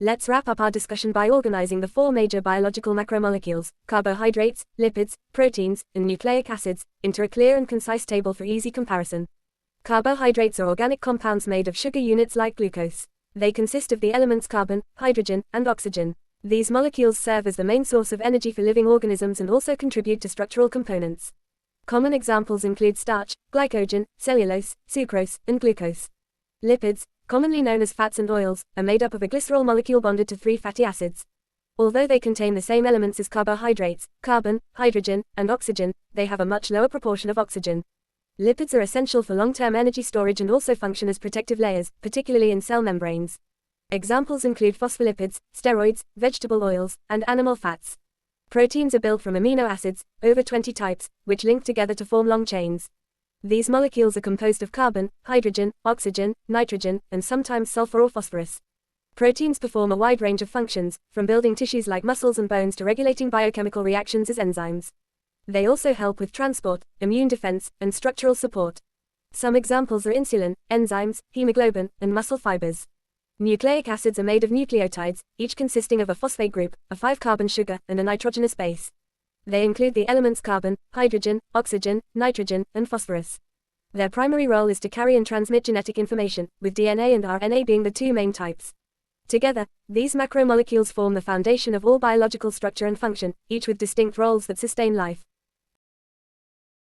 Let's wrap up our discussion by organizing the four major biological macromolecules, carbohydrates, lipids, proteins, and nucleic acids, into a clear and concise table for easy comparison. Carbohydrates are organic compounds made of sugar units like glucose. They consist of the elements carbon, hydrogen, and oxygen. These molecules serve as the main source of energy for living organisms and also contribute to structural components. Common examples include starch, glycogen, cellulose, sucrose, and glucose. Lipids, commonly known as fats and oils, are made up of a glycerol molecule bonded to 3 fatty acids. Although they contain the same elements as carbohydrates, carbon, hydrogen, and oxygen, they have a much lower proportion of oxygen. Lipids are essential for long-term energy storage and also function as protective layers, particularly in cell membranes. Examples include phospholipids, steroids, vegetable oils, and animal fats. Proteins are built from amino acids, over 20 types, which link together to form long chains. These molecules are composed of carbon, hydrogen, oxygen, nitrogen, and sometimes sulfur or phosphorus. Proteins perform a wide range of functions, from building tissues like muscles and bones to regulating biochemical reactions as enzymes. They also help with transport, immune defense, and structural support. Some examples are insulin, enzymes, hemoglobin, and muscle fibers. Nucleic acids are made of nucleotides, each consisting of a phosphate group, a 5-carbon sugar, and a nitrogenous base. They include the elements carbon, hydrogen, oxygen, nitrogen, and phosphorus. Their primary role is to carry and transmit genetic information, with DNA and RNA being the 2 main types. Together, these macromolecules form the foundation of all biological structure and function, each with distinct roles that sustain life.